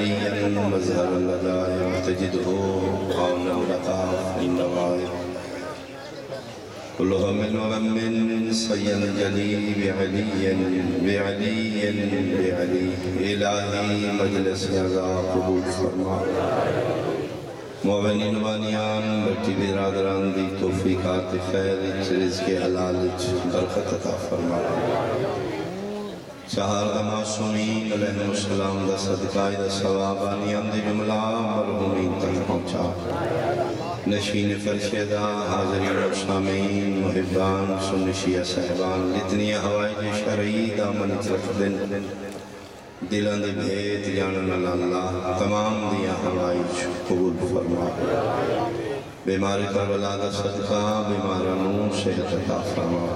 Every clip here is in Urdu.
عليا مظهر اللذائع تجده قولا لطاف النوائر كل هم وغم سينجلي بعلي إلهي مجلس رضا قبول فرما مومنین وانیان بٹی برادران دی توفیقات خیر رزق حلال برکت عطا فرما چہار دا معصومین علیہ السلام دا صدقہ دا ثواب آنیان دی جملہ مرحومین تک پہنچا نشین فرشدہ حاضرین و سامعین محبان سنشیہ صاحبان جتنی ہوائج شرعی دا من طرف دن دلان دی بھیت جانن اللہ تمام دیا ہوائج قبول فرما بیماری کربلا دا صدقہ بیمارانوں صحت عطا فرما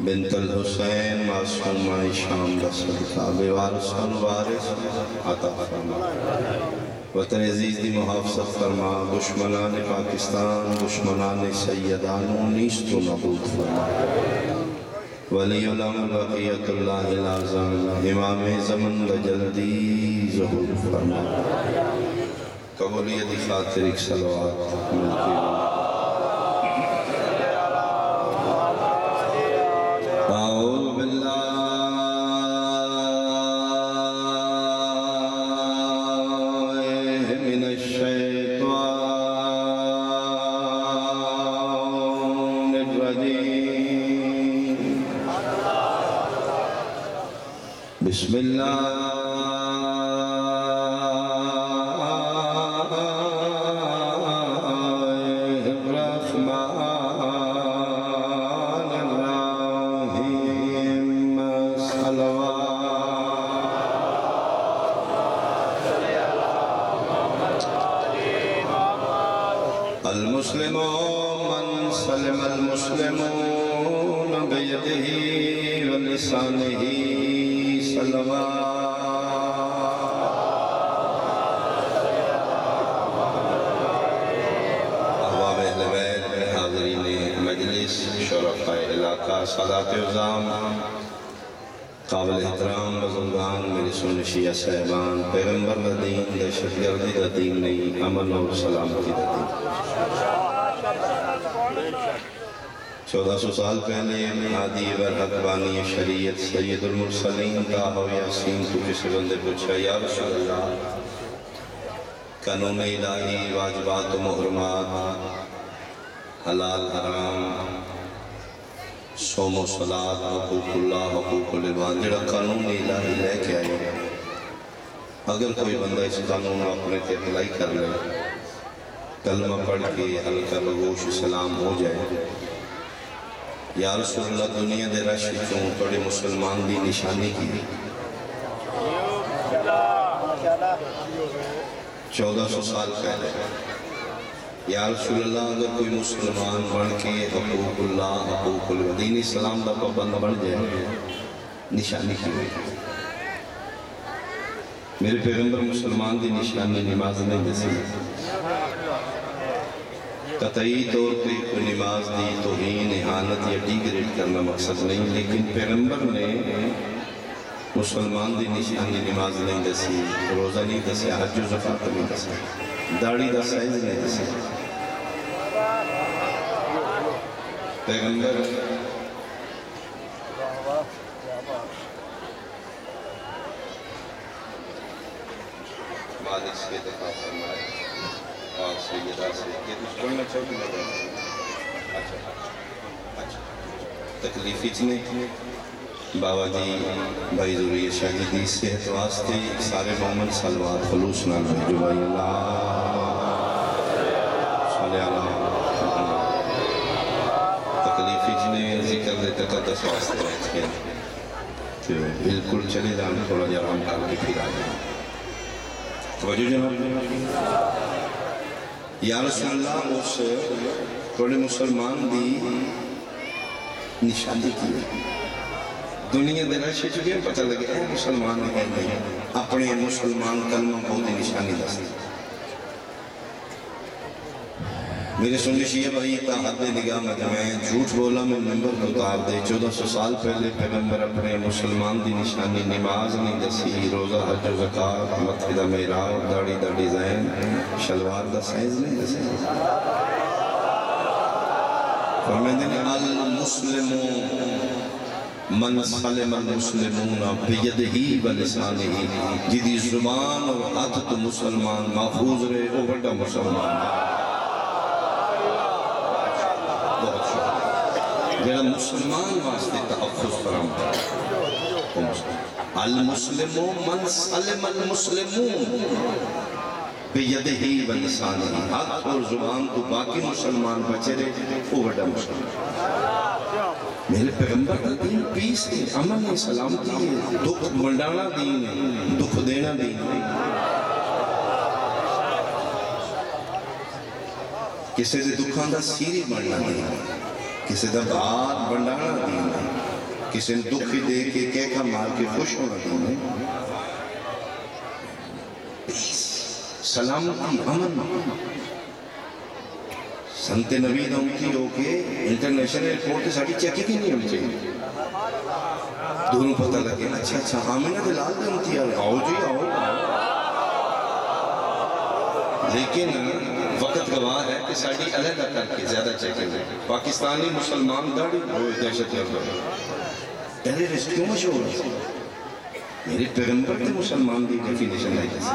بنت الحسین معصومہ شام دا صدقہ بیوارسان وارث عطا فرما وطن عزیز دی محافظت فرما دشمنان پاکستان دشمنان سیدانوں نیست و نبود فرما ولی الامر بقیت اللہ العظم امام زمن دا جلدی ظہور فرما قبولیت خاطر ایک صلوات ملکی اعوذ باللہ من الشیطان الرجیم بسم اللہ المسلم من سلم المسلمون بيده ولسانه صلوات احباب اہل بیت حاضرین مجلس شرفاء علاقہ سادات عظام قابل احترام بزرگان میرے سنشیہ صاحبان پیغمبر دین دہشت گردی دا دین نہیں امن اور سلامتی دا دین 1400 سال پہلے ہادی برحق بانی شریعت سید المرسلین تاہو یاسین کو کسی بندے پوچھا یا رسول اللہ قانون الہی واجبات و محرمات حلال حرام صوم و صلاة حقوق اللہ حقوق العباد جڑا قانون الہی لے کے آئے اگر کوئی بندہ اس قانون اپنے تے اپلائی کر لے کلمہ پڑھ کے حلقہ بگوش سلام ہو جائے یا رسول اللہ دنیا دے رشی چون توڑے مسلمان دی نشانی کی 1400 سال پہلے یا رسول اللہ اگر کوئی مسلمان بڑھ کے حقوق اللہ حقوق الدین اسلام دا پابند بڑھ جائے نشانی کی ہوئی میرے پیغمبر مسلمان دی نشانی نماز نہیں دسی قطعی طور پہ کوئی نماز دی توہین احانت یا ڈیگریڈ کرنا مقصد نہیں لیکن پیغمبر نے مسلمان دی نشانی نماز نہیں دسی روزہ نہیں دسی حج و زکات نہیں دسی داڑھی دا سائز نہیں دسی پیغمبر مالک سے دفاع فرمائے اور سیدہ سے یہ کچھ بڑھنا چاہتے ہیں اچھا تکلیفی چنے بابا جی بھائی ضروری شاہدی صحت واسطے سارے مومن سلوات خلوص نال جو بھائی اللہ صلی اللہ تکلیفی چنے ذکر دے تقدس واسطے رہتے ہیں بالکل چلے جانے تھوڑا جا ہم کر کے پھر آئے توجہ جناب یا رسول اللہ اس تھوڑے مسلمان دی نشانی کی دنیا دے رشے چکے پتہ لگے اے مسلمان ہے نہیں اپنے مسلمان کلمہ بہت نشانی دستے میرے سنی شیعہ بھائی تا حد نگاہ میں جھوٹ بولا میں ممبر کو اتار دے 1400 سال پہلے پیغمبر اپنے مسلمان دی نشانی نماز نہیں دسی روزہ حج و زکات متھے دا محراب داڑھی دا ڈیزائن شلوار دا سائز نہیں دسی فرمائیں نے المسلم من سلم المسلمون بیدہی و لسانہی جدی زبان اور ہاتھ تو مسلمان محفوظ رہے وہ بڑا مسلمان جڑا مسلمان واسطے تحفظ فراہم کرے المسلم من سلم المسلمون بیدہی و لسانہی ہاتھ اور زبان تو باقی مسلمان بچے رہے وہ بڑا مسلمان میرے پیغمبر کا دین پیس ہے امن ہے سلامتی ہے دکھ منڈانا دین ہے دکھ دینا دین ہے کسی دے دکھان دا سیری بڑھنا دین ہے کسی دا بات بنڈانا دین ہے کسی نے دکھ دے کے کہہ مار کے خوش ہونا دین ہے سلامتی امن سنت نبی دمتی ہو کے انٹرنیشنل ایئرپورٹ ساڑھی چیکی کی نہیں ہونی چاہیے دونوں پتہ لگے اچھا آمینہ دلال دمتی آئے آؤ جی آؤ لیکن وقت گواہ ہے کہ ساڑھی علیحدہ کر کے زیادہ چیکی لیں پاکستانی مسلمان داڑھی ہوئے دہشت گرد ٹیررسٹ کیوں مشہور ہے میرے پیغمبر کے مسلمان دی ڈیفینیشن ہے کسی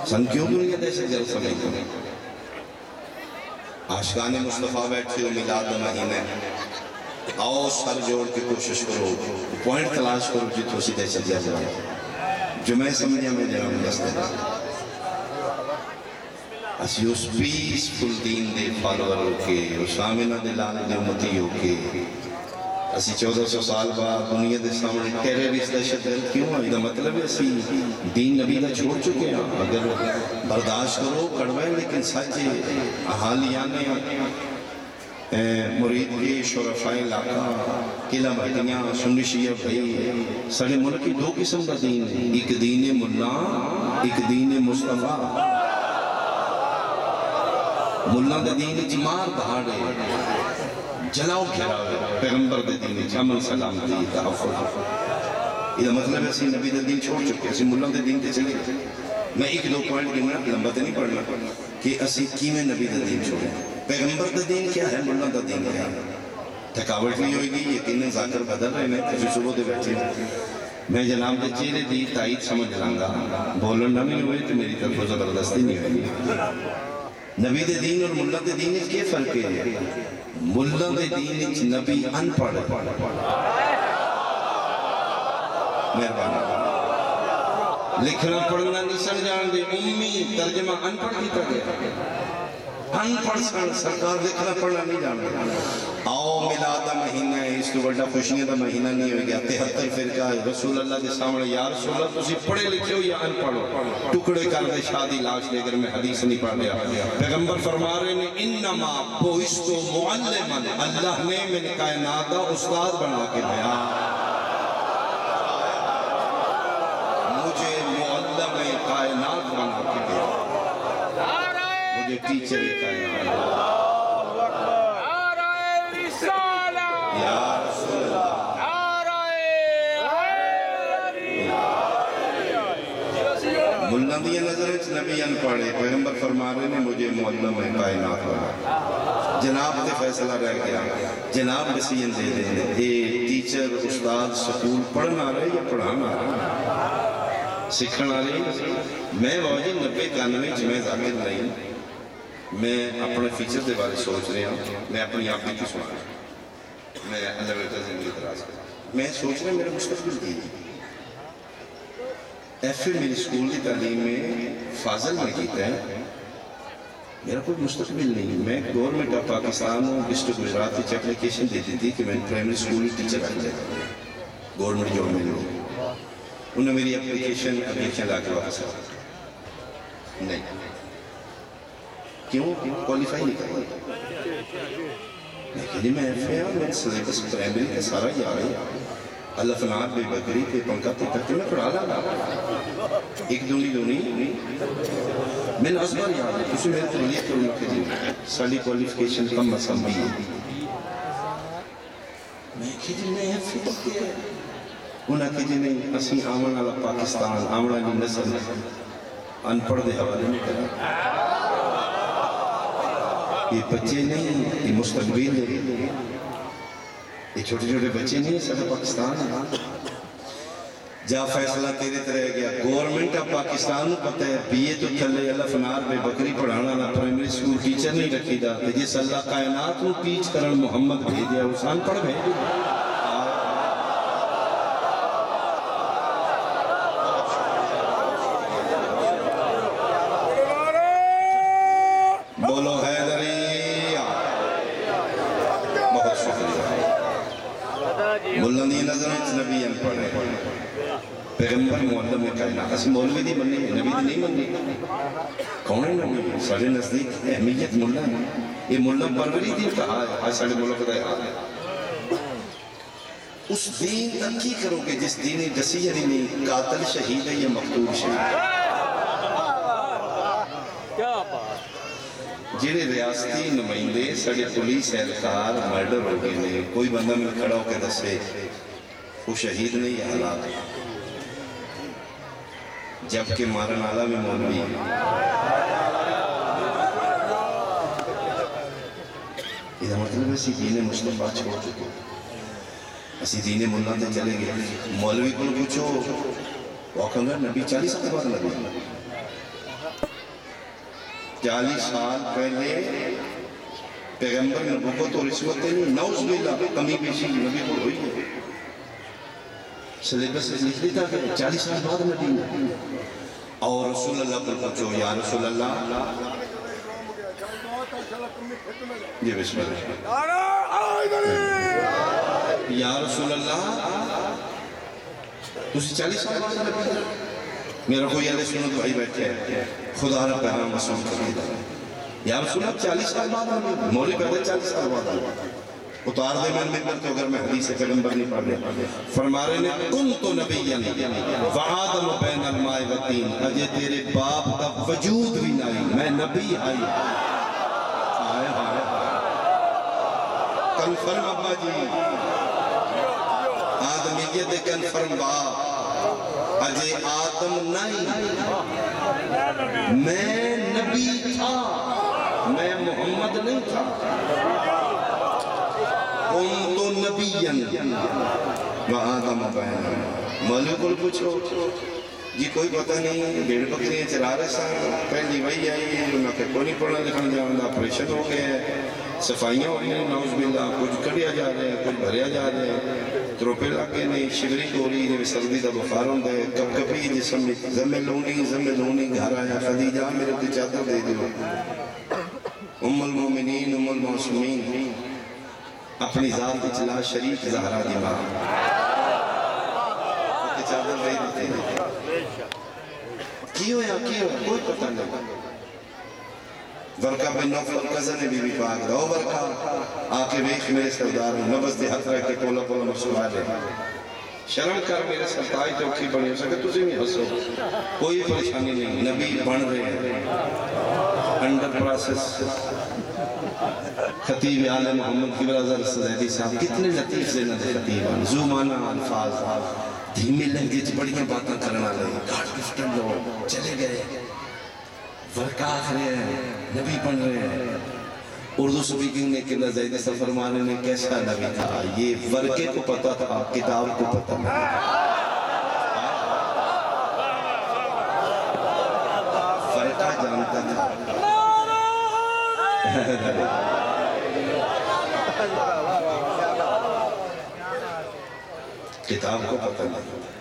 سن کیوں دنیا دہشت گرد سمجھتے ہیں عاشقان مصطفیٰ بیٹھے ہو میلاد مہینے آؤ سر جوڑ کے کوشش کرو پوائنٹ تلاش کرو جتو سی دہشت گرد جائے جو میں سمجھا میں جناب دستے ہیں اسی اس پیسفل دین دے فالور ہو کے اس آمینہ دلال دے امتی ہو کے اسی 1400 سال بعد دنیا دے سامنے ٹیررسٹ دہشت گرد کیوں ہے یہ مطلب ہے اسی دین نبی دا چھوڑ چکے ہیں اگر برداشت کرو کڑوے لیکن سچ احالیانے مرید کے شرفائے علاقہ قلعہ بھٹیاں سنی شیعہ بھائی سڑے ملک کی دو قسم کا دین ہے ایک دین ملا ایک دین مصطفیٰ ملا دے دین جمار دہاڑے جلاؤ گھراوے پیغمبر دے دین امن سلامتی تحفظ یہ مطلب ہے اسی نبی دے دین چھوڑ چکے اسی ملہ دے دین تے چلے میں ایک دو پوائنٹ گمنا لمبا تے نہیں پڑھنا کہ اسی کیویں نبی دے دین چھوڑے پیغمبر دے دین کیا ہے ملہ دے دین کیا ہے تھکاوٹ نہیں ہوئے گی یقیناً ذاکر بدل رہے ہیں کسی صبح دے بیٹھے میں جناب دے چہرے دی تائید سمجھ لانگا بولنا نہیں ہوئے تو میری طرف زبردستی نہیں ہوئی نبی دے دین اور ملہ دے دین کیا فرق ہے ملہ دے دین نبی ان پڑھ مہربانی لکھنا پڑھنا نہیں سن جان دے امی ترجمہ ان پڑھ کیتا گیا ان پڑھ سرکار لکھنا پڑھنا نہیں جان دے آؤ میلاد دا مہینہ ہے اس کو بڑا خوشیاں دا مہینہ نہیں ہو گیا 73 فرقہ ہے رسول اللہ دے سامنے یا رسول اللہ تسی پڑھے لکھے ہو یا ان پڑھو ٹکڑے کر دے شادی لاش لے کر میں حدیث نہیں پڑھ لیا پیغمبر فرما رہے ہیں انما بوئستو معلمن اللہ نے من کائنات دا استاد بنا کے دیا مجھے معلم کائنات بنا کے دیا مجھے ٹیچر کائنات ملندی نظرت نبی ان پڑھے پیغمبر فرما رہے نے مجھے معلم کائنات بنا جناب دے فیصلہ رہ گیا جناب نسین دے دے یہ ٹیچر استاد سکول پڑھنا رہے یا پڑھانا رہے سکھنا رہے میں واجی 90-91 میں ذاکر نہیں میں اپنے فیچر دے بارے سوچ رہے ہوں میں اپنی آپ کی سنا میں اللہ بیٹا زندگی دراز کر میں سوچ رہا میرا مستقبل کی ایف اے میری سکول کی تعلیم میں فاضل میں کیتا ہے میرا کوئی مستقبل نہیں میں گورنمنٹ آف پاکستان ہوں ڈسٹرکٹ گجرات کی اپلیکیشن دیتی تھی کہ میں پرائمری سکول ٹیچر آ جائے گورنمنٹ جاب میں لوں انہوں نے میری اپلیکیشن لا کے واپس نہیں کیوں کوالیفائی نہیں کرتا میں کہا میں ایف اے ہوں میں سلیبس پرائمری کا سارا یاد ہے اللہ فنار بے بکری تے پنکا تے کرتے میں پڑھا لانا ایک دونی میں نے ازبار یاد ہے کسی میں ترلیت کروں کہ جی سالی کوالیفیکیشن کم مسام بھی ہے میں کہ جی نہیں ہے فکر ہے انہاں کہ جی نہیں اسی آمن والا پاکستان آمن والی نسل ان پڑھ دے حوالے میں کرا یہ بچے نہیں یہ مستقبل ہے یہ چھوٹے چھوٹے بچے نہیں سارا پاکستان ہے جا فیصلہ تیرے طرح گیا گورنمنٹ آف پاکستان پتہ ہے بی اے تو تھلے اللہ فنار بے بکری پڑھانا نہ پرائمری سکول ٹیچر نہیں رکھی دا جس اللہ کائنات کو ٹیچ کرن محمد بھیجیا حسان پڑھ بھیج بولو حیدری بہت شکریہ بلندی نظر نبی ان پڑھے پیغمبر معلم میں کہنا اسی مولوی دی منی ہے نبی دی نہیں منی کون ہے نبی سارے نزدیک اہمیت ملہ ہے یہ ملہ پروری دی کہا ہے آج سارے ملہ قدر حال ہے اس دین تک کی کرو کہ جس دین جسی یعنی نہیں قاتل شہید ہے یا مقتول شہید جنہیں ریاستی نمائندے سڑے پولیس اہلکار مرڈر ہو گئے نے کوئی بندہ میں کھڑا ہو کے دسے وہ شہید نہیں ہے حالات جبکہ مارن آلہ میں مولوی یہ مطلب اسی دین مسلم بات چھوڑ چکے اسی دین ملہ تے چلے گئے مولوی کو پوچھو وہ کہنگا نبی 40 سال بعد نبی 40 سال پہلے پیغمبر نبوت اور رسوت نہیں نوز باللہ کمی بیشی نبی کو ہوئی ہے سلیبس لکھ دیتا کہ 40 سال بعد نبی اور رسول اللہ پر پوچھو یا رسول اللہ جی بسم اللہ یا رسول اللہ تُسی 40 سال بعد نبی میرا کوئی اللہ سنو دعائی بیٹھے ہیں خدا رہا پیغام مسئول کر دیتا یا رسول اللہ 40 سال بعد نبی مولی پہلے 40 سال بعد نبی اتار دے میں ممبر تو اگر میں حدیث پیغمبر نہیں پڑھ لیا فرما رہے نے کن تو نبی وعادم بین الماء والتین اجے تیرے باپ کا وجود بھی نہیں میں نبی آئی کنفرم ابا جی آدمیت کنفرم باپ اجے آدم نہیں میں نبی تھا میں محمد نہیں تھا کنتو نبیین وآدم بین مولوی کو پوچھو جی کوئی پتہ نہیں بیڑ بکریاں چلا رہے ساں پہلی وہی آئی انہوں نے کوئی نہیں پڑھنا لکھنا جانا آپریشن ہو گئے ہیں صفائیاں ہو گئے نعوذ باللہ کچھ کڑیا جا رہے ہیں کچھ بھریا جا رہے ہیں تروپے لگے نہیں شگری کوری جب سردی دا بخار ہوں دے کب کبھی جسم میں زملونی گھر آیا خدیجہ میرے تے چادر دے دیو ام المومنین ام المعصومین اپنی ذات اجلا شریف زہرہ دی ماں تے چادر دے دیتے کیوں یا کوئی پتہ نہیں ورقہ بن نوفل قزن بی بی پاک دو ورقہ آکے ویخ میرے سردار نبز دے ہتھ رکھ کے پولا پولا مصروع لے شرم کر میرے سلطائی تو اکھی بڑی ہو سکے تجھے بھی حسو کوئی پریشانی نہیں نبی بن رہے ہیں انڈر پراسس خطیب آل محمد کی برازر سزیدی صاحب کتنے لطیف سے نہ خطیب زومانہ الفاظ دھیمی لنگیج بڑیاں باتاں کرنا لے گاڑ گفٹن لو چلے گئے ورقہ آخرے ہیں نبی بن رہے ہیں اردو سپیکنگ نے کہ زید صاحب فرمانے نے کیسا نبی تھا یہ ورقے کو پتا تھا کتاب کو پتا نہیں ورقہ جانتا تھا کتاب کو پتا نہیں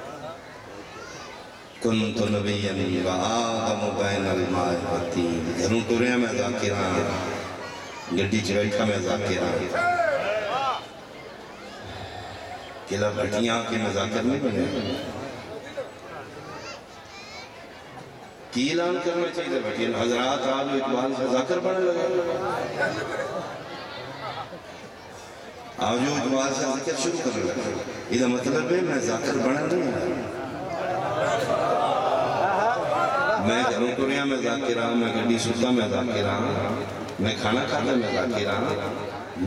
کنت نبیًا وآدم بین الماء والتین گھروں ٹوریا میں ذاکران گڈی چویٹھا میں ذاکران قلعہ بھٹیاں کے میں ذاکر نہیں بنے کی اعلان کرنا چاہیے بھٹیاں حضرات آلو اقبال سے ذاکر بنے لگے آج جو اجوال سے ذکر شروع کرنے لگا یہ مطلب ہے میں ذاکر بنا نہیں ہے میں گھروں کو رہا میں ذاکر ہاں میں گھڑی ستا میں ذاکر ہاں میں کھانا کھاتا میں ذاکر ہاں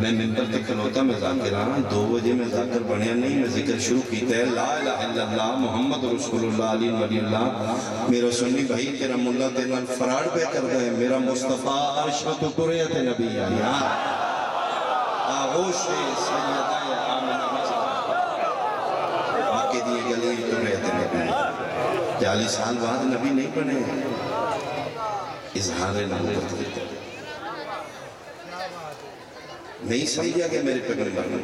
میں ممبر تک کھلوتا میں ذاکر ہاں 2 بجے میں ذاکر بنیا نہیں میں ذکر شروع کیتا ہے لا الہ الا اللہ محمد رسول اللہ علی ولی اللہ میرا سنی بھائی تیرا ملا تیرا فراڈ پہ کر گئے میرا مصطفیٰ عرشت قریت نبی آیا آغوش سیدہ آمنہ مکہ دیئے گلی قریت نبی 40 سال بعد نبی نہیں بنے اظہار نبوت نہیں سمجھا کہ میرے پیغمبر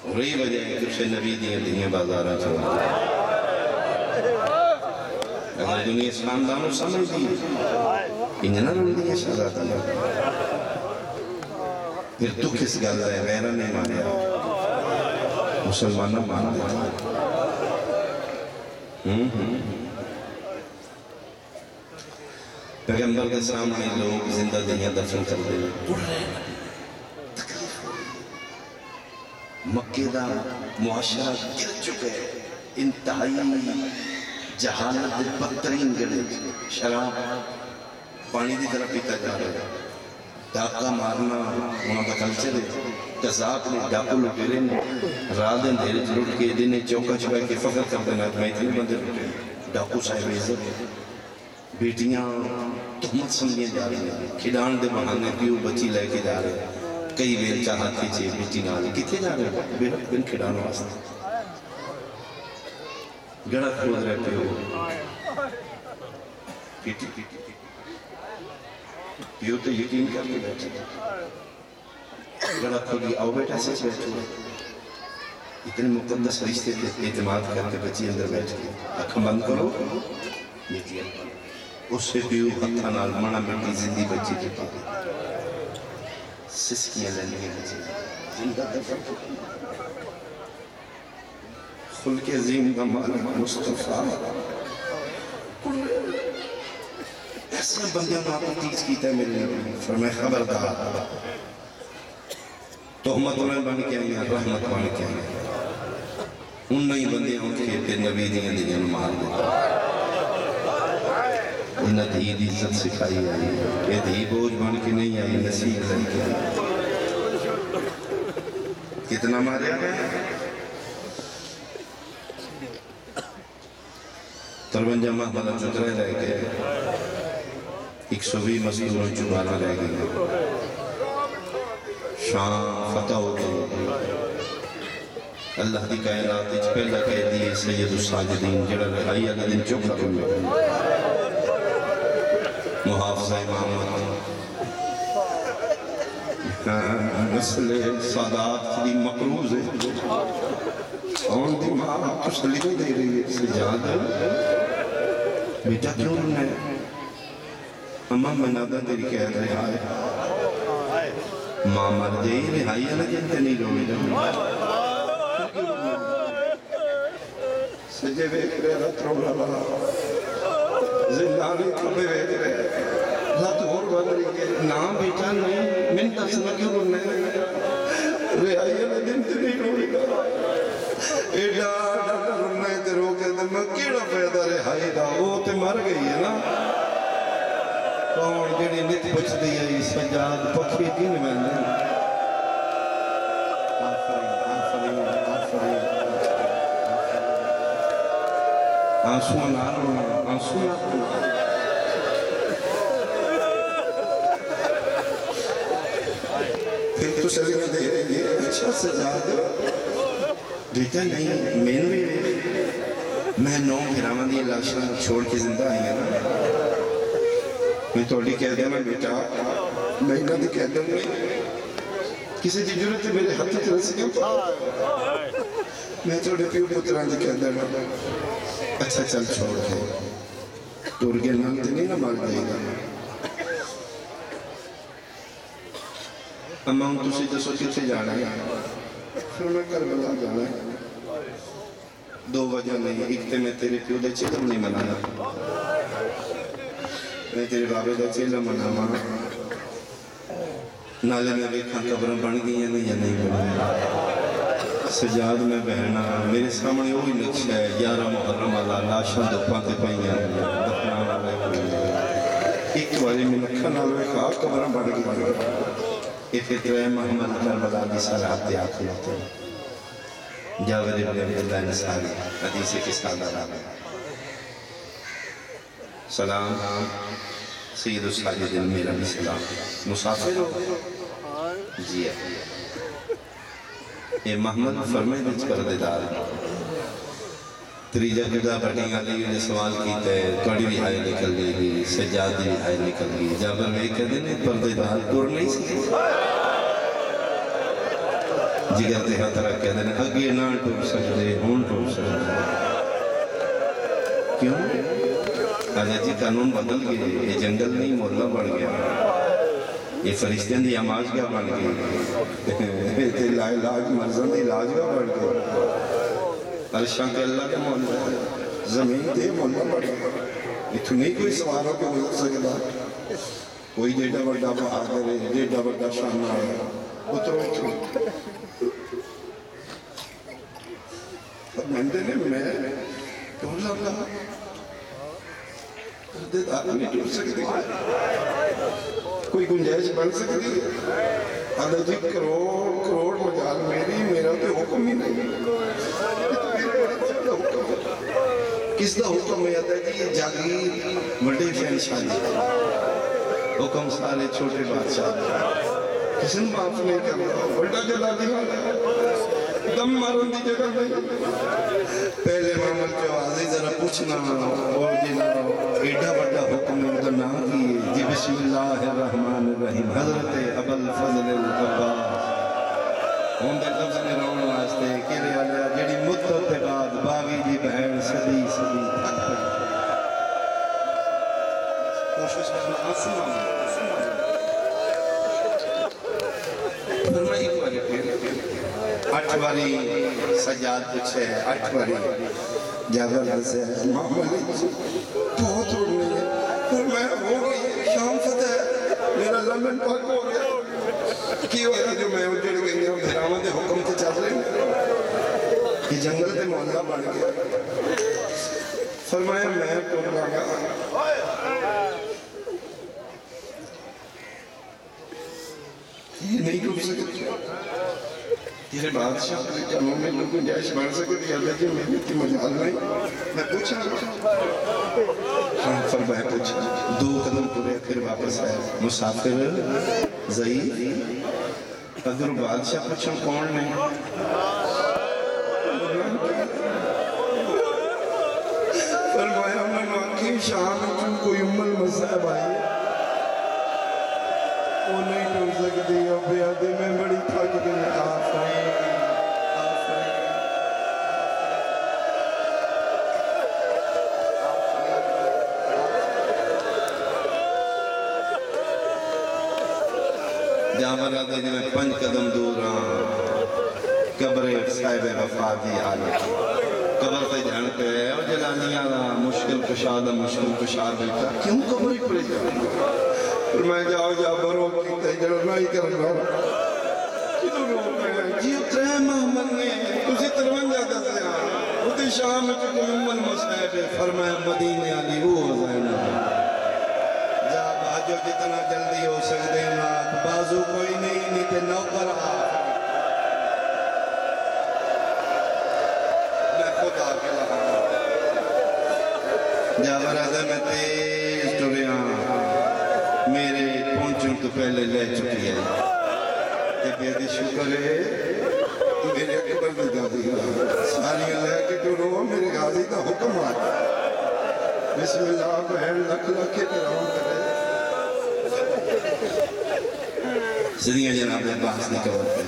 اور یہ وجہ ہے کہ اسے نبی دنیا بازارہ چلا اگر دنیا اسلام دانوں سمجھ دی انجنہ رول دیا شہزاد اللہ پھر تو کس گل ہے غیرہ نہیں مانیا مسلمانہ مان دیتا پیغمبر کے سامنے لوگ زندہ دنیا دفن کر دے تکلیف ہوئی مکہ دا معاشرہ گر چکے انتہائی جہالت بدترین گلے شراب پانی دی طرح پیتا جا رہا ہے ڈاکہ مارنا وہاں کا کلچر ہے قذاق نے ڈاکو لٹیرے نے رات دن دھیرے لٹ کے دن چوکا چکا کے فخر کر دینا میں اتنے بندے لٹے ڈاکو صاحب عزت بیٹیاں تہمت سمجھیں جا رہی ہیں کھڑان دے بہانے پیو بچی لے کے جا رہے ہیں کئی ویل چاہت کیچے بیٹی نالی کتنے جا رہے ہیں بن کھڑان واسطے گڑا کھود رہے پیو پیٹی پیو تو یقین کر کے بیٹھے گڑا کھودی آؤ بیٹا سچ بیٹھے اتنے مقدس رشتے اعتماد کر کے بچی اندر بیٹھ کے اکھم بند کرو نیکیاں اس سے پیو ہتھا نال مانا مٹی زندی بچی کے پاس سسکیاں لینی بچی زندہ دفر خلق عظیم کا مالک مصطفیٰ ایسے بندیاں آپ کو تیز کیتا ہے میرے نبی فرمائے خبردار تہمت انہیں بن کے آئیں رحمت بن کے آئیں ان نئی بندیاں اٹھ کے پھر نبی دیاں دیاں مار دیتا انہ دھی دی عزت سکھائی آئی یہ دھی بوجھ بن کے نہیں آئی نصیح لن کے آئی کتنا ماریا گیا تربنجہ محمد چترے رہ گئے 120 مزدوروں چبانا رہ گئے شام فتح ہو گئے اللہ دی کائنات اچھ پہلا کہہ دیئے سید الساجدین جڑا رہائی اگر دن چکا کرنے محافظہ محمد نسل سادات دی مقروض ہے اور دی ماں تسلیح دے رہی ہے سجاد بیٹا کیوں رہنے اماں منادہ تیری کہہ رہے آئے ماں مر جائی رہائی اللہ جنتے نہیں رونے جانے سجے بیک رہے رت رولا بلا زندانی کھبے بیک رہے رت اور بن رہی ہے نام بیٹا نہیں من ترسنہ کیوں رونے رہائی اللہ جنتے نہیں رونے جانے ایڈا ڈاکٹر رونے تے روکے تے میں کیڑا پیدا رہائی دا وہ تے مر گئی ہے نا کون جڑی نت بچ دی ہے سجاد پکھی دین میں نہیں آنسو نہ رونا آنسو نہ رونا پھر تو سلیمہ دے رہے ہیں اچھا سجاد بیٹا نہیں میں 9 گھرامان دی لاشاں چھوڑ کے زندہ آئی ہیں نا میں توڑی کہہ دیا میں بیٹا میں انہاں دی کہہ دیا کسی دی جرت میرے ہاتھ کی رسی کیوں میں توڑے پیو پتران دی کہہ دیا اچھا چل چھوڑ دے ٹور کے نام تے نہیں نہ مار دے گا اما ہم تسی جسو کتے جانا ہے پھر میں کربلا جانا ہے 2 وجہ نہیں ایک تے میں تیرے پیو دے چکم نہیں منانا میں تیرے بابے دا چیلہ مناما نالے میں دیکھا قبریں بن گئی ہیں یا نہیں بنی سجاد میں بہنا میرے سامنے وہی نقشہ ہے 11 محرم والا لاشاں دھوپاں تے پئیاں دفناں والے ایک باری میں لکھا نالے کہا قبریں بن گئی یہ فطرہ محمد کربلا دی سرات دے آخر ہوتے ہیں جاور ابن عبداللہ نصاری حدیث کے سادہ رہا سلام سید الساجدین میرا بھی سلام مسافر ہو جی ہے یہ محمد فرمائے بچ پردے دار تریجہ جدہ بڑھیں علی نے سوال کیتا ہے توڑی بھی آئے نکل گئی سجاد بھی آئے نکل گئی جابر میں کہتے ہیں پردے دار دور نہیں سکتے جگر دے ہاتھ رکھ کہتے ہیں اگے نہ ٹوپ سکتے ہون ٹوپ سکتے کیوں؟ آجا جی قانون بدل گئے یہ جنگل نہیں مولا بڑھ گیا یہ فرشتین دی آماز گا بڑھ گئی یہ علاج مرزن دی علاج گا بڑھ گئی عرشان کے اللہ کے مولا زمین دے مولا بڑھ گیا اتو نہیں کوئی سواروں کے ملک سکتا کوئی جیڑا بڑا بہادر ہے جیڑا بڑا شانہ ہے اترو اترو مندے نے میں کیوں لگا پردے دار نہیں ٹوٹ سکتی کوئی گنجائش بن سکتی آدھا جی کروڑ مجال میری میرا تو حکم ہی نہیں کس دا حکم ہے آدھا جی جاگیر بڑے فین شادی حکم سارے چھوٹے بادشاہ کسی نے معاف نہیں کرتا بڑا جلا دیا دم مارن دی جگہ نہیں پہلے محمد کے آوازی ذرا پوچھنا اور جنا ایڈا بڑا حکم ہے ادھر نام کی جی بسم اللہ الرحمن الرحیم حضرت ابو الفضل العباس ہوں دے لفظ نے رون واسطے کیلے آلیا جیڑی مدت بعد باغی دی بہن صدی تھک پڑی کوشش کرنا آسمان فرمائی کو آگے پھر 8 باری سجاد پوچھے 8 باری جابر سے محمد بہت اڑنے ہے پر میں ہو گئی شام فتح میرا لمن پاک ہو گیا کی ہویا جو میں اجڑ گئی ہوں دھرامہ دے حکم تے چل رہے ہیں یہ جنگل تے محلہ بڑھ گیا فرمایا میں ٹوٹ لگا یہ نہیں ٹوٹ سکتے تیرے بادشاہ کے کاموں میں لوگ گنجائش بڑھ سکتی اللہ جی میں بھی مجال نہیں میں پوچھا ہاں فرمایا پوچھا 2 قدم پورے پھر واپس آئے مسافر ضعیف اگر بادشاہ پوچھا کون نہیں فرمایا میں واقعی شام میں کوئی المصائب آئی وہ نہیں ٹوٹ سکتی اب بیادی میں بڑی تھک گئی آفرین جابر آدھے جی میں 5 قدم دور رہا قبر صاحب وفادی آلے قبر تے جان پہ ہے اور جلانی آلہ مشکل کشاد بیٹا کیوں قبر ہی پڑے جانے پھر میں جاؤ جابر ہو کیتے جڑنا ہی کرنا کیوں رو گئے جی اترے محمد نے تسی 53 دس یہاں اتی شام میں چکو امن مصحب فرمایا مدینے آلی وہ زینہ جا بھاجو جتنا جلدی ہو سکتے ہیں بازو کوئی نہیں تے نوکر میں خود آگے لگا جابر آدھے میں تیز ٹوریاں میرے پہنچوں تو پہلے لے چکی ہے تے بیدی شکر ہے میرے اکبر دی دادی ساری اللہ کے جو رو میرے غازی دا حکم آتا بسم اللہ بہن لکھ لکھے تیراؤں کرے صدیہ جناب عباس نے کور پہ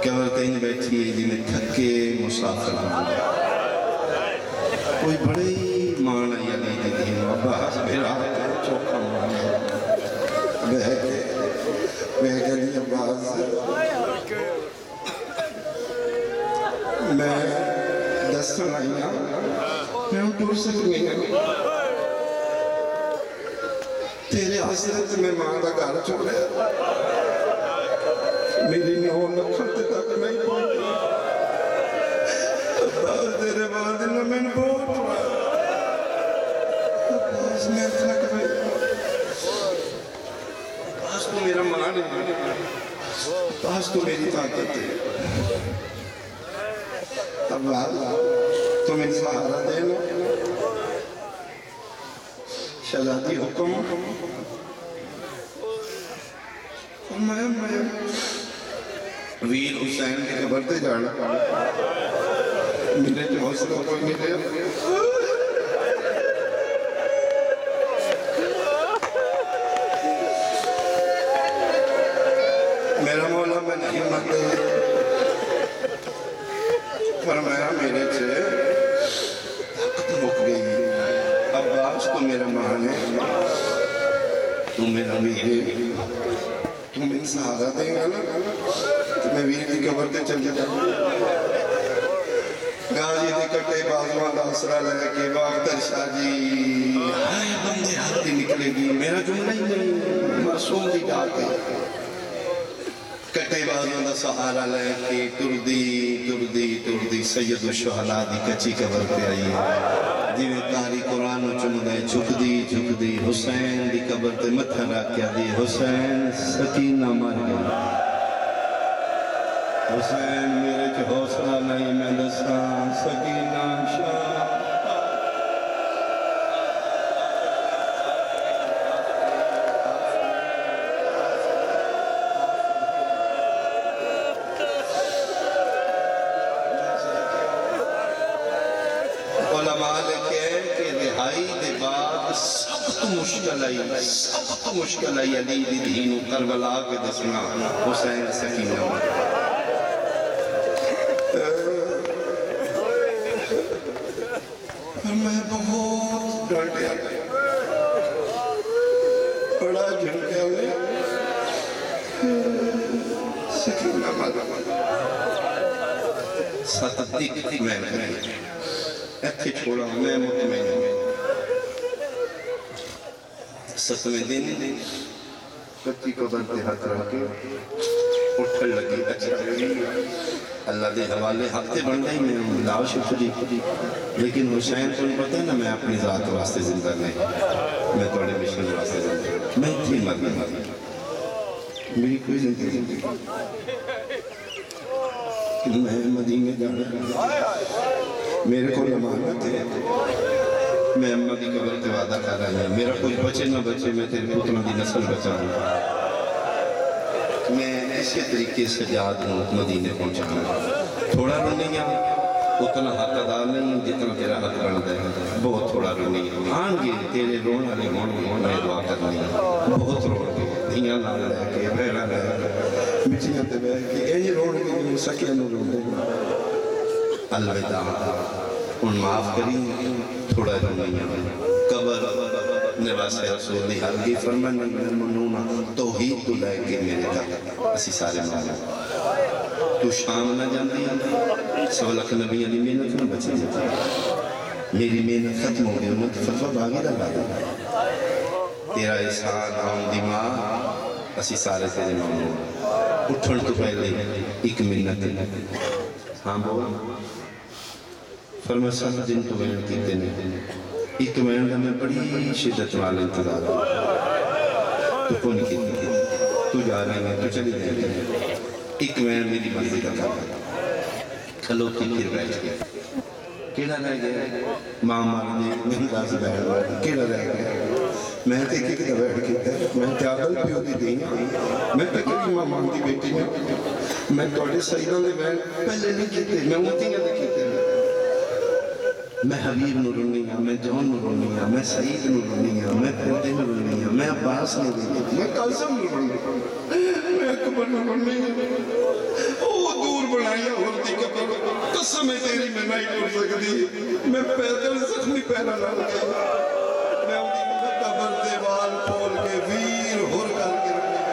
کور تین بیٹھی ہے جنہیں تھکے مسافر ہوں کوئی بڑی معنی علی دیدی ہے عباس میرا چوکا معنی بہگلی عباس میں 10 سنائیاں میں ہم ٹور سے دنیا تیرے حسرت میں ماں دا گھر چھوڑیا میری نو نکھن تک نہیں پہنچی عباس تیرے بعد نہ میں بہت عباس میں تھک گئی عباس تو میرا مان ہے عباس تو میری طاقت ہے عباس تو میری سہارا دینا شہزادی حکم میں ویر حسین کے قبر تے جانا میرے جو حوصلہ کوئی ملے میرا مولا میں نہیں مانتے فرمایا میرے سے طاقت مک گئی عباس تو میرا مان ہے تو میرا ویر تم ان سہارا دیں گا نا تو میں ویر کی قبر تے چل جاتا غازی دے کٹے بازوان دا اسرا لگا کے باختر شاہ جی آئے بندے ہاتھ نکلے گی میرا جملہ ہی نہیں معصوم دی ڈاک ہے کٹے بازوان دا سہارا لگا کے تردی سید الشہداء دی کچی قبر پہ آئی ہے جیوے تاری قرآن چمدے جھک دی حسین دی قبر تے متھا رکھ کیا دی حسین سکینہ مر گئی حسین میرے چھ حوصلہ نہیں میں دستان سکینہ شاہ علماء لکھے کہ رہائی دے بعد سب تو مشکل آئی علی دی دینو کربلا کے دسنا حسین سکینہ مر میں بہت ڈانٹیا بڑا جھنکیا میں سکینہ مر ستدیق میں ایتھے چھوڑا میں مطمئن ہوں ستویں دن کچی کو بنتے ہاتھ رکھ کے اٹھل لگی اچھا اللہ دے حوالے ہفتے بن گئی میں لاش اٹھلی لیکن حسین تو پتہ ہے نا میں اپنی ذات واسطے زندہ نہیں میں توڑے مشن واسطے زندہ میں تھی مرنا میری کوئی زندگی میں مدینے جانا میرے کو امانت ہے میں اماں کی قبر تے وعدہ کر رہا ہوں میرا کوئی بچے نہ بچے میں تیرے پتروں کی نسل بچاؤں میں ایسے طریقے سے جہاد مدینے پہنچانا تھوڑا رونی ہے اتنا حق ادا نہیں جتنا تیرا حق بنتا ہے بہت تھوڑا رونی ہے آن گے تیرے رون والے میں دعا کرنی ہے بہت رون گے دھیاں نہ لے کے بہنا لے کے مٹیاں تے بہ کے اے رون گے سکیاں نو رون گے الوداع ان معاف کریں تھوڑا رونی ہے قبر نواس رسول دی حلقی فرمان منونہ توحید تو لائے کے میرے تک اسی سارے مانا تو شام نہ جاندی سولک نبی علی محنت نہ بچے جاتی میری محنت ختم ہو گئی انہوں نے فتوہ باغی لگا دیا تیرا احسان آن دی ماں اسی سارے تیرے مانو اٹھن تو پہلے ایک منت ہاں بول فرما سات دن تو بین کیتے نے ایک مہینہ میں بڑی شدت والے انتظار تو کون کیتے تو جا رہے ہیں تو چلی جائے گے ایک مہینہ میری مرضی کا تھا کھلو کی پھر بیٹھ گیا کیڑا رہ گیا ماں مار دی مہندہ سے بیٹھ گیا کیڑا رہ گیا میں تے کی کتا بیٹھ گیا میں تیابل پیو دی دیں میں تکری ماں مان دی بیٹی میں توڑے سعیدان دے بین پہلے نہیں کیتے میں ہوتی ہیں کیتے میں حبیب نو رونی ہوں میں جون نو رونی ہوں میں سعید نو رونی ہوں میں پردے نو رونی ہوں میں عباس نو رونی ہوں میں قاسم نو رونی ہوں میں اکبر نو رونی ہوں او دور بنائی ہوتی قبر قسم ہے تیری میں نہیں ٹوٹ سکتی میں پیدل زخمی پیرا نہ لگا میں انہی قبر دیوال پول کے ویر ہر کر کے رکھنے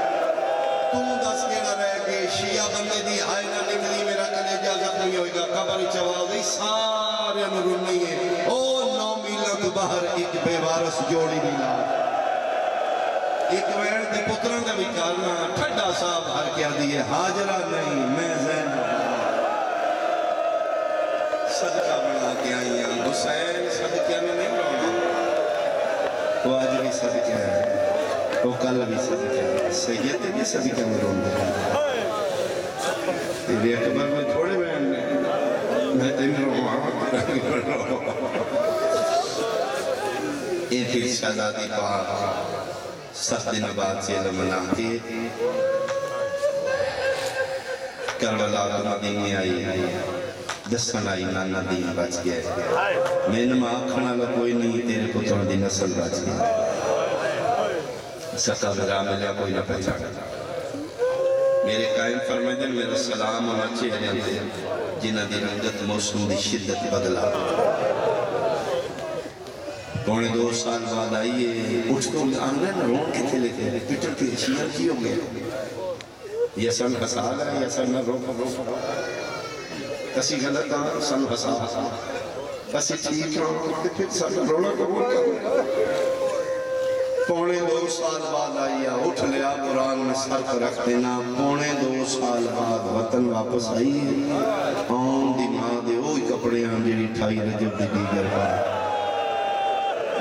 تم دس کیڑا رہ کے شیعہ بندے دی آئینہ نکلی میرا کلیجہ زخمی ہوئے گا قبر چواوی سارے نور نہیں ہے او 9 میلت باہر ایک بے وارث جوڑی ملا ایک وین دے پتران دا بھی کارنا ٹھڈا صاحب ہر کیا دیئے حاجرہ نہیں میں زینب صدقہ بڑھا کے آئیاں حسین صدقہ میں نہیں رونا وہ آج بھی صدقہ ہے وہ کل بھی صدقہ ہے سید بھی صدقہ میں رونا تیرے اکبر میں تھوڑے بہن میں تین رونا یہ پھر شہزادی پاک سخت دن بعد سے لمناتی کربلا تو مدینے آئی دسن آئی نانا دین بچ گئے میں نما کھنا لگا کوئی نہیں تیرے پتروں دی نسل بچ گئے سکا بگا ملیا کوئی نہ پہچانا میرے قائم فرمائے دن میرا سلام اور اچھے جانتے جنہ دی رنگت موسم دی شدت بدلا پونے 2 سال بعد آئیے اٹھ تو آنگلے نہ رون کے تھے لیتے پیٹر کی شیئر کی ہو گئے یہ سن حسال ہے یہ سن روکا کسی غلط آن سن حسال کسی ٹھیک رہو کرتے پھر سن رونا قبول کرو پونے 2 سال بعد آئیے اٹھ لیا قرآن میں سر پر رکھ دینا پونے 2 سال بعد وطن واپس آئیے آن دی ماں دے اوئی کپڑے آن جیڑی ٹھائی رجب دی دیگر پا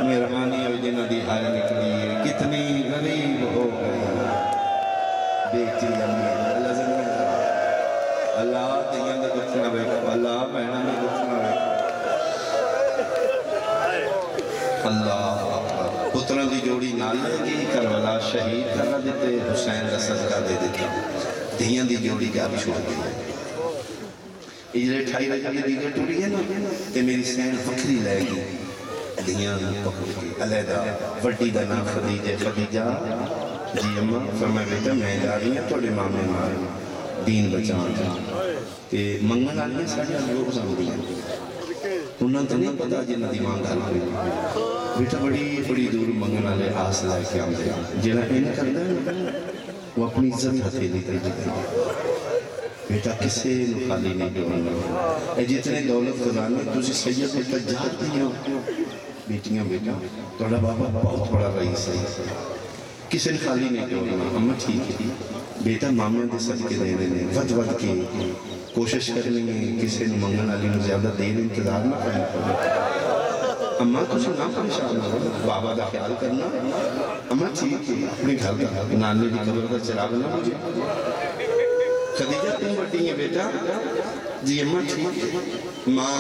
مہربانی ہوئی جنہ دی حال نکلی ہے کتنی غریب ہو گئی بیٹی امیر اللہ زمین اللہ دیاں دے گفتنا بیٹھا اللہ بہنہ میں گفتنا بیٹھا اللہ پتران دی جوڑی نالے کی کربلا شہید کرنا دیتے حسین دا صدقہ دے دیتے دیاں دی جوڑی کا بھی چھوڑ دی اجرے ٹھائی رجب دی دیگر ٹوڑی ہے نا تے میری سین فکری لے گی دیاں پکڑ کی علیدہ وڈی دا نام خدیجہ جی اممہ فرمائے بیٹا میں جا رہی ہیں توڑے مامے مارے دین بچان کہ منگن آلیاں ساڑھیا لوگ سامدی ہیں انہاں تو نہیں پتا جنہ دی مانگ آلی بیٹا بڑی دور منگن آلے آس لائے کے آمدے جنہ این کردہ ہے وہ اپنی عزت ہتھیلی تے جگہ بیٹا کسے نخالی نہیں دونگا اے جتنے دولت خزانے تجھے سید بیٹا جات دیا بیٹیاں بیٹا توڑا بابا بہت بڑا رئیس ہے کسے خالی نہیں دونگا اممہ ٹھیک ہے بیٹا مامیاں دے صدقے دینے نے ود کے کوشش کرنے میں کسے منگن علی نے زیادہ دیر انتظار نہ کرنا پڑا اممہ تجھے نہ پریشان ہو بابا دا خیال کرنا اممہ ٹھیک ہے اپنے گھر کا نانے دی قبر دا چراغ نہ مجھے خدیجہ تم بڑی ہیں بیٹا جی اممہ ٹھیک ہے ماں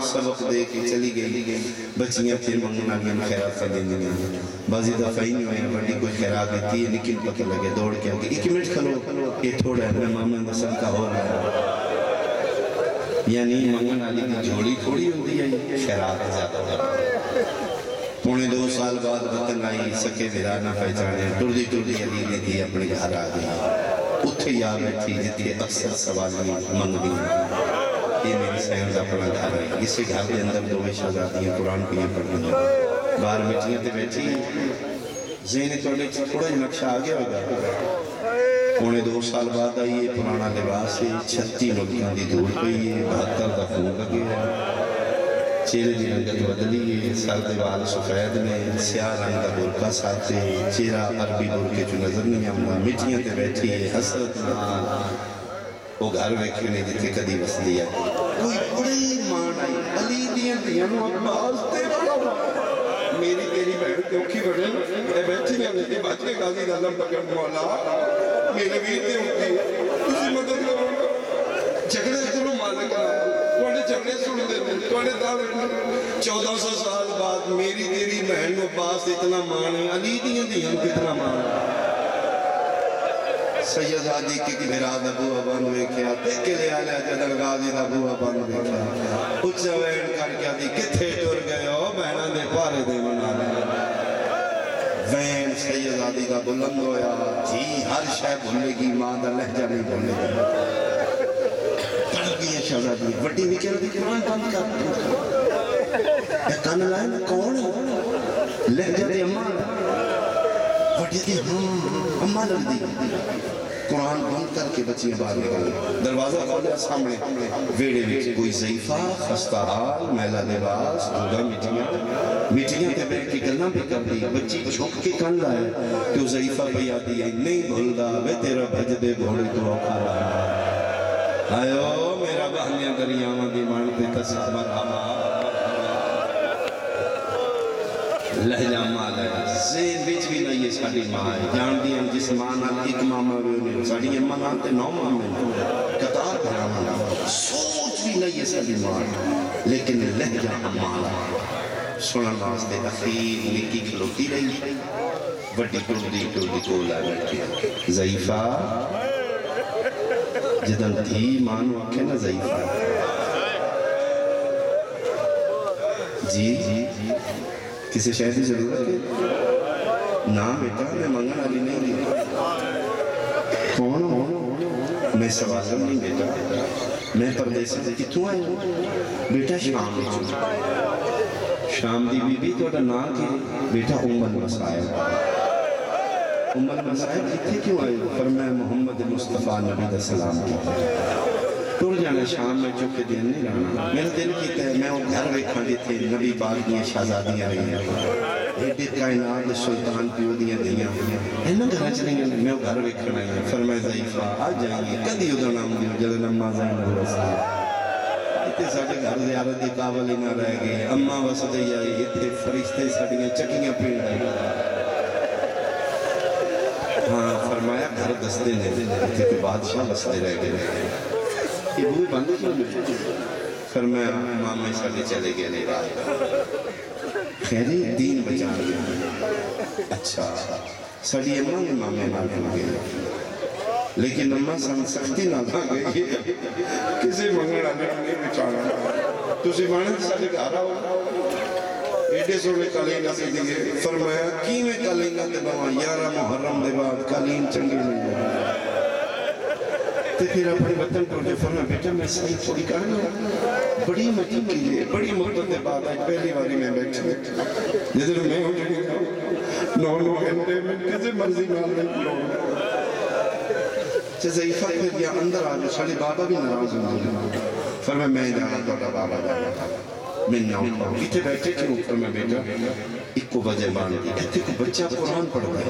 سبق دے کے چلی گئی بچیاں پھر منگن آلیاں خیرات کا دیں دیں بازی دفعی نہیں ہوئے بڑی کوئی خیرات دیتی ہے لیکن پتہ لگے دوڑ کے آگے 1 منٹ کھلو یہ تھوڑا ہے میں مامن دسن کا ہو رہا ہے یعنی منگن آلی کی جھوڑی تھوڑی ہوتی ہے خیرات زیادہ ہے پونے 2 سال بعد وطن آئی سکے بھیرا نہ پہچانے ٹردی علی نے دی اپنے گھر آ گئی اتھے یا بیٹھی جتنے اکثر سوالی منگنی یہ میری سینز اپنا گھر ہے اسی گھر کے اندر 2 شہزادیاں قرآن پیاں پڑھنے باہر مٹیاں تے بیٹھی ذہنی توڑے تھوڑا ہی نقشہ آگے ہوگا پونے 2 سال بعد آئیے پرانا لباس ہے 36 ملکان دی دور پئی ہے 72 دا خون لگے ہے چہرے دی رنگت بدلی ہے سر دیوال سفید نے سیاہ رنگ دا برقع ساتھے چہرہ عربی برقے جو نظر نہیں آمنا مٹیاں تے بیٹھی ہے حسرت نال وہ گھر ویکھے نے جتے کدی وس دیا کوئی بڑی مان آئی علی دیاں دیاں نو عباس تے میری تیری بہن کیوکی بڑھے اے بیٹھی میں نے بچ کے قاضی دلم پکڑ مولا میرے ویرتے ہوتی اسی مدد کرو جھگڑے کرو مالک توڑے جھگڑے سن دے توڑے دعوے 1400 سال بعد میری تیری بہن نو پاس اتنا مان ہے علی دیاں دیاں کتنا مان ہے سید آدھی کی بھراد ابو ابان ویکھیا دیکھے لے آلیا جدن غازی ابو ابان ویکھیا اچھا وین کر کے آدھی کتھے ٹور گئے ہو بہنہ دے پارے دے منا لے وین سید آدھی کا بلند ہویا جی ہر شے بھولے گی ماں دا لہجہ نہیں بھولے گی پڑھ گئی ہے شہزادی وڈی بھی کہہ رہی قرآن بند کر اے کان لائے میں کون لہجہ دے اماں وڈی دی اماں لگ دی قرآن بند کر کے بچیاں باہر نکل گئی. دروازہ کھولا سامنے ویڑے وچ کوئی ضعیفہ خستہ حال میلا لباس دودا میٹیاں تے بیٹھ کے گلاں بھی کر دی. بچی چھپ کے کن لائے کہ وہ ضعیفہ پہ آتی ہے نہیں بھولدا وے تیرا بھج دے گھوڑے تو اوکھا رہا. آئیو میرا بہنیاں دریاواں دی مان تے تسا مرحبا لہجہ مال ہے زین بچ بھی نہیں ہے ساڑی ماں ہے جان دیا جس ماں نال ایک ماما بھی انہیں ساڑی اممہ نالتے 9 مامے قطار پھرانا سوچ بھی نہیں ہے ساڑی ماں لیکن لہجہ مال ہے. سنن واسطے اخیر نکی کھلوتی رہی بڑی ٹوڑی کولا بیٹھے ضعیفہ جدن تھی مانو آکھے نا ضعیفہ جی کسی شہر کی ضرورت ہے نا بیٹا میں منگن علی نہیں دی کون ہوں میں سوازم نہیں بیٹا میں پردیسی سے کتوں آئے ہوں بیٹا شام میں چھوٹا شام دی بی بی تو نام کی بیٹا المسائب المسائب اتنے کیوں آئے ہوں پر میں محمد مصطفیٰ نبی علیہ السلام کی ٹور جانا شام میں چکے دن نہیں رہنا میرا دل کیتا ہے میں وہ گھر ویکھاں دیتے نبی پاک دیاں شہزادیاں رہی ہیں ایڈی کائنات سلطان پیو دیاں دیاں اینا گھر چلیں گے میں وہ گھر ویکھنا ہے فرمائے ضعیفہ آ جائیں گے کدی ادھا نام دیو جلد نماز آئیں گے رسول اتنے ساڑھے گھر زیارت دی قابل ہی نہ رہ گئے اممہ وسطے آئی اتنے فرشتے ساڑھیاں چکیاں پھیڑ رہی ہاں فرمایا گھر دستے نے اتنے کے بادشاہ بستے رہ گئے یہ بھوئی بندے کیوں نہیں فرمایا ماما ساڑھے چلے گئے نہیں رہا خیری دین بچا گیا اچھا ساڑھی اممہ میں مامے مامے گئے لیکن اممہ سن سختی نہ دا گئی کسی منگڑ آنے نہیں بچانا تُسی مانے ساڑھے گھارا ہو ایڈے سوڑے کلین اسی دیئے فرمایا کی میں کلین تے بابا 11 محرم دے بعد کلین چنگی نہیں ہے تے پھر اپنے وطن کو جو فرمایا بیٹا میں صحیح تھوڑی کرنا بڑی مدد کیلئے بڑی مدد دے بعد آج پہلی باری میں بیٹھے جدر میں ہوں جنگی نو گھنٹے میں کسی مرضی مال نہیں لوں ضعیفہ پھر یا اندر آجو ساڑھے بابا بھی نراز ہوں فرمایا میں جانا توڑا بابا جانا میں نہ اٹھاؤں اتنے بیٹھے کیوں فرمایا بیٹا ایک کو وجہ باندھ دی ایتے کو بچہ قرآن پڑھ گئے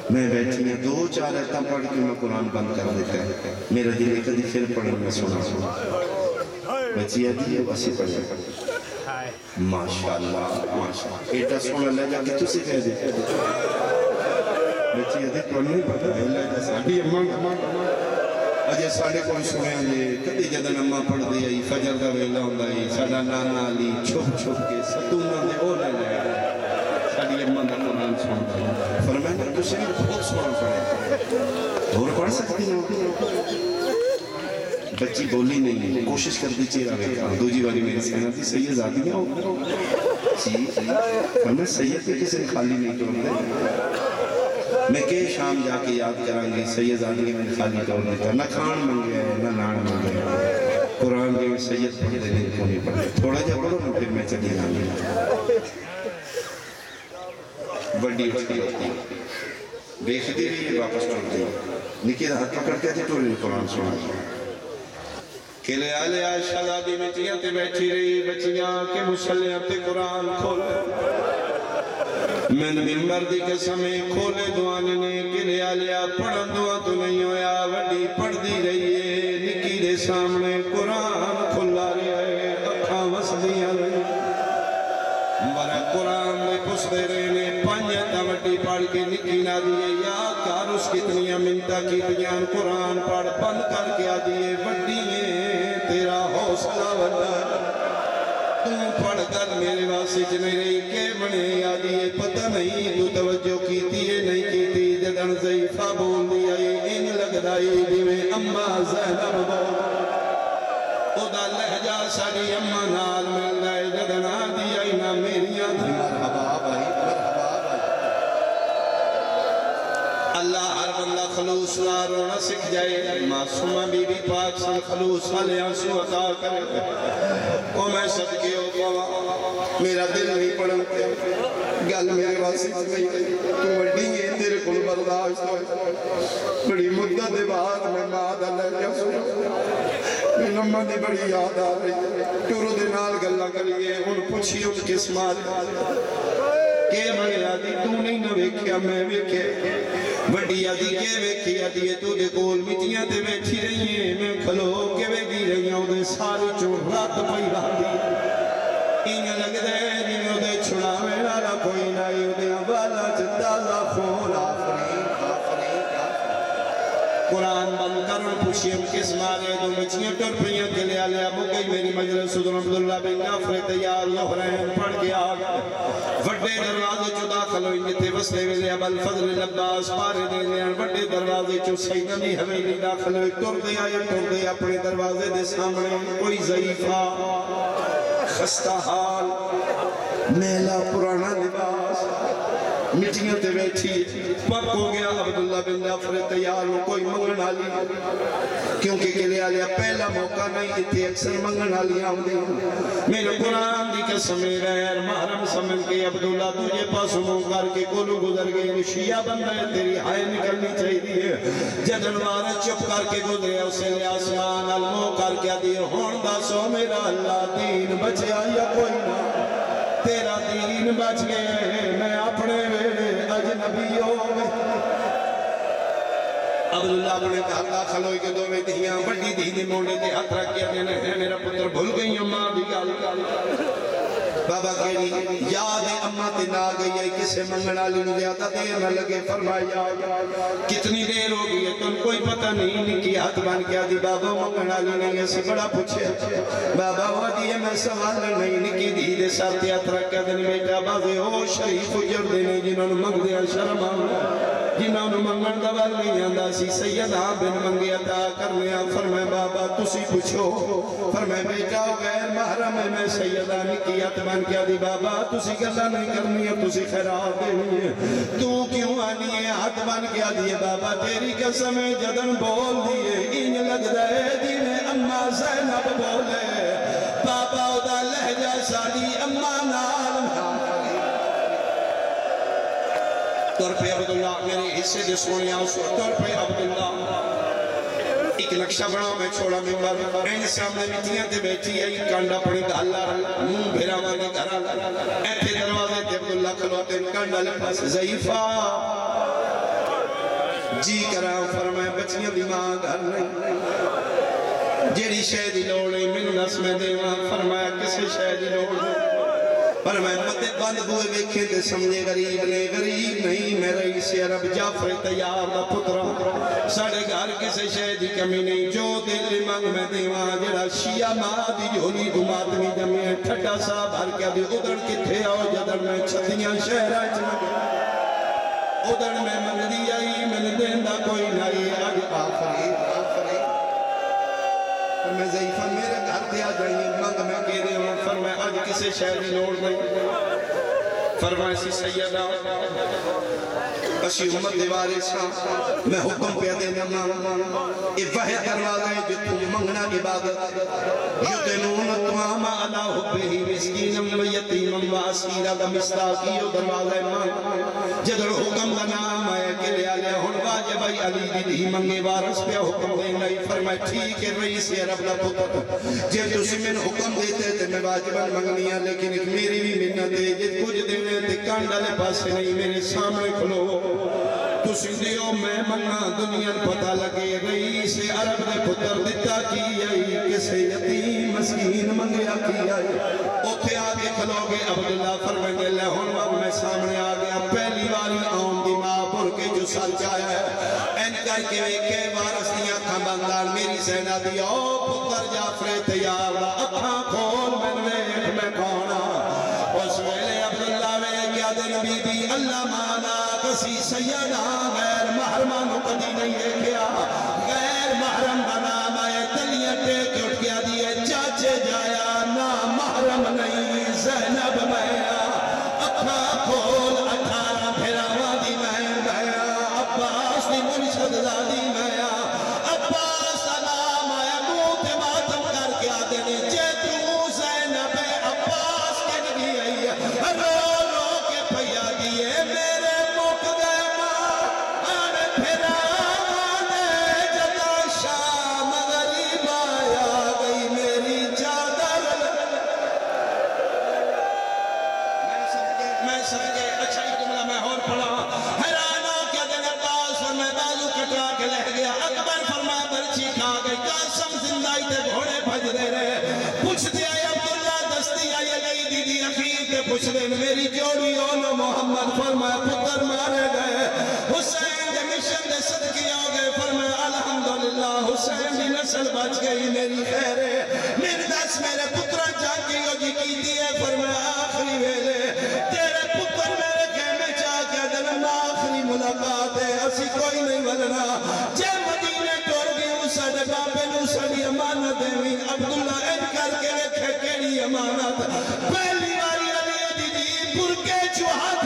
میں بیٹھی ہیں 2-4 ایتاں پڑھ کے میں قرآن بند کر دیتا ہے میرا دل ایک دی پھر پڑھنے میں سنا بچی آتی ہے ویسے پڑھنے ماشاءاللہ ایٹا سونا لے جا کے تو سے کہہ دیتے بچی آتی پڑھنے پڑھتا ہے اللہ جا ساڑھی اممہ اجے ساڑھے کوئی سنے آئے کدی جدن اممہ پڑھ دی آئی فجر دا ویلہ ہوں دائی ساڑھا نانا علی چھپ چھپ کے ستونہ دے او لے لے ساڑھی اممہ دا قرآن سنتا ہے فرمائے تو سے بہت سوال پڑھے اور پڑھ سکتی ہیں بچی بولی نہیں کوشش کر دی چیرہ بیٹھا دو جی والی میری سینہ تھی سید زادیاں ہو جی فرمائے سید کے کسی خالی نہیں توڑتے میں کہ شام جا کے یاد کریں گی سید زادیاں میں خالی توڑ دیتا نہ کھان منگے ہیں نہ نان منگے ہیں قرآن کے سید پڑھ دینے کو نہیں پڑھتے تھوڑا جا پڑھو نا پھر میں چلی جانے بڑی اٹھتی ہوتی دیکھتی بھی واپس پڑھتی نکی ہاتھ پکڑتے تھے تو قرآن سنا کہ لے آلے آج شہزادی مٹیاں تے بیٹھی رہی بچیاں کے مسلیاں تے قرآن کھولے میں نے ممبر دی قسمیں کھولے دعانے نے کہ لے آلے آج پڑھن دعا تو نہیں ہویا وڈی پڑھ دی رہی ہے نکی دے سامنے قرآن کھلا رہی ہے اکھاں وسدیاں رہی مرا قرآن دے پسدے رہنے پانیتا وڈی پڑھ کے نکی نہ دیئے یا کاروس کتنی منتا کی دیان قرآن پڑھ بند کر کے آدیئے وڈی تیرا حوصلہ وڈا تم پڑھ کر میرے واسج نہیں رہی کہ بنے یادی ہے پتہ نہیں تو توجہ کیتی ہے نہیں کیتی جدن ضعیفہ بول دیا ان لگ دائی دیویں اممہ زینب بول او دا لہجہ ساری اممہ نال مل دائے جدن آدھی آئی نا میری آدھی مرحبا بھائی اللہ ہر بندہ خلوص نہ رونا سکھ جائے معصومہ بی بی پاک سن خلوص والے آنسو عطا کرے او میں صدقے ہو پاوا میرا دل نہیں پڑھتے گل میرے واسطے تو وڈی ہے تیرے کو برداشت ہوئے بڑی مدت دے بعد میں ماں دا لہجہ سنا میں نمہ دی بڑی یاد آ رہی ٹورو دے نال گلہ کریے ان پوچھی ان کس مار کہ بڑی آدھی تو نہیں نہ ویکھیا میں ویکھے بڑی آدھی کے ویکھی آدھی تو دے کول مٹیاں تے بیٹھی رہی ہیں میں کھلو کے ویکھی رہی ہیں دے ساری چور رات پئی رہی انہیں لگ دے جنہوں دے چھڑا میں نارا کوئی نائی دے والا چندازہ خون آفرین قرآن بند کرن پوچھیم کس مارے دو مچیاں ٹر پریاں کے لیا لیا مگئی میری مجلس صدر عبداللہ بن جعفر تیار ظہرین پڑھ کے آگا وڈے دروازے چو داخل ہوئی جتے وصلے ویلے اب الفضل لباس پارے دے لیا وڈے دروازے چو سیدنی حویلی داخل ہوئی ٹر دے اپنے دروازے دے سامنے کوئی ضعیفہ خستہ حال میلا پرانا لباس مٹیاں تے بیٹھی پک ہو گیا عبداللہ بن جعفر تیار ہو کوئی منگن آلی کیونکہ کلے آلیا پہلا موقع نہیں تھی اکثر منگن آلی آمدی میرے قرآن دی قسم غیر محرم سمجھ کے عبداللہ تجھے پاس موں کر کے کولو گزر گئے شیعہ بندہ ہے تیری ہائے نکلنی چاہیے جدنوار چپ کر کے گزرے اسے لے آسمان علموں کر کے دیر ہون دا سو میرا اللہ دین بچے آیا کوئی نہ تیرا دین بچ گئے میں اپنے ویلے اجنبیوں میں عبداللہ اپنے گھر داخل ہوئی کے دو میں دھیاں بڑی دھی موڑے دے ہاتھ رکھ کے دینے ہیں میرا پتر بھول گئی اماں بھی گال بابا کہنی یاد ہے اماں تے نہ گئی ہے کسے منگنا لینو زیادہ دیر نہ لگے فرمایا کتنی دیر ہو گئی ہے تم کوئی پتہ نہیں نکی ہاتھ بان کیا دی بابا منگنا لینے ایسی بڑا پوچھے بابا ہوا دیئے میں سوال نہیں نکی دی دے ساتھ ہاتھ رکھ کے دینے بیٹا بازے ہو شریف اجر دینے جنہوں نے منگ دیا شرم آنگا جنہوں نے منگن دوال نہیں آندہ سی سیدہ بن منگی عطا کرنے فرمائے بابا تسی پوچھو فرمائے بیٹا غیر محرم ہے میں سیدہ نکی اتبان کیا دی بابا تسی گلہ نہیں کرنی ہے تسی خیرات دینی ہے تو کیوں آنی ہے اتبان کیا دی بابا تیری قسم جدن بول دیئے ان لگ دائے دینے اممہ زینب بولے بابا دا لہجہ سالی اممہ نال طور پہ عبداللہ میرے حصے دے سونیا اس طور پہ عبداللہ ایک نقشہ بڑھا میں چھوڑا ممبر این سامنے مٹیاں تے بیٹھی ہے ایک کانڈا پڑی گھالا موں بھیرا وانے گھرا ایتھے دروازے تے عبداللہ کھلواتے کانڈا لے پاس ضعیفہ جی کرا فرمائے بچیاں دی ماں گھر نہیں جیڑی شہدی لوڑے من نس میں دیوان فرمایا کسے شہدی لوڑے فرمائے مدد بند ہوئے ویکھے دے سمجھے غریب نہیں میں رئیس عرب جعفر تیار دا پترہ ساڑھے گھر کسے شہدی کمی نہیں جو دل مانگ میں دیوان جڑا شیعہ ماں دی جھولی دماتنی جمعی ہے ٹھٹا صاحب ہر کیا دی ادھر کتھے آؤ جدر میں چھتیاں شہرہ چمک ادھر میں منگ دی آئی میں نے دیندہ کوئی نہیں آگے آفری میں ضعیفہ میرے گھر دیا جائیے منگ میں کہہ ہوں فرمائے آج کسے شہری لوڑ نہیں فرمائے سی سیدہ اسی امت دیوارے سا میں حکم پہ دینا اے وحی دروازہ ہے جو تم منگنا عبادت یتنون تماما علا حبہی مسکینم و یتیمم و اسیرہ دا مستاقی و دروازہ مانگ جدر حکم دا نام ہے کہ لے آلے ہن واجب ای علی دی منگے وارس پہ حکم دینا فرمائے ٹھیک ہے رئیس عرب لا پتر جب تسی میں حکم دیتے تھے میں واجباً منگنی ہے لیکن ایک میری بھی منت ہے جب کچھ دینے تھے کانڈالے پاسے نہیں میرے سامنے کھلو تو سندیوں میں منگا دنیا پتہ لگے رئیس عرب نے پتر دیتا کی آئی کسے یتیم مسکین منگیا کی آئی اوتھے آگے کھلو گے عبداللہ فرمائے اللہ ہن میں سامنے آگیا پہلی باری آن دی ماں پر کے جو سچ آیا ہے این کر کے ویکھے وارس دیا کھمبندان میری سینہ دیا او پتر جعفر تیار اکھاں کھول میں کھونا اس ویلے عبداللہ میں کیا دن بی بی اللہ مانا کسی سیدہ غیر محرمانو کدی نہیں دیکھیا غیر محرم بنا میں تلیاں ٹیک اٹھ گیا دیئے چاچے جایا نا محرم نہیں زینب میں اکھا کھول 18 پھراوا دی میں گیا عباس دی مرشد زادی میں عباس سلام آیا موت ماتم کر کے آدھے نے جے تو زینب عباس کے نبی آئی رو رو کے پیا کٹا کے لہ گیا اکبر فرمایا برچی کھا گئی قاسم زندائی تے گھوڑے بھج دے رہے پوچھ دیا عبداللہ دستی آئی علی دیدی اخیر تے پوچھ دے میری جوڑی اولو محمد فرمایا پتر مارے گئے حسین دے مشن دے صدقی آ گئے فرمایا الحمدللہ حسین دی نسل بچ گئی میری خیر ہے میرے دس میرے پتر جاکی ہو جی کی دیئے فرمایا آخری ویلے تیرے پتر میرے کہنے چاہ کے دلم آخری ملاقات ہے اسی کوئی نہیں ولنا جے مدینے ٹوڑ گئی اسا دے باپے نو سڑی امانت ہے عبداللہ ان کر کے رکھے کیڑی امانت پہلی باری علی دی پر کے جو ہاتھ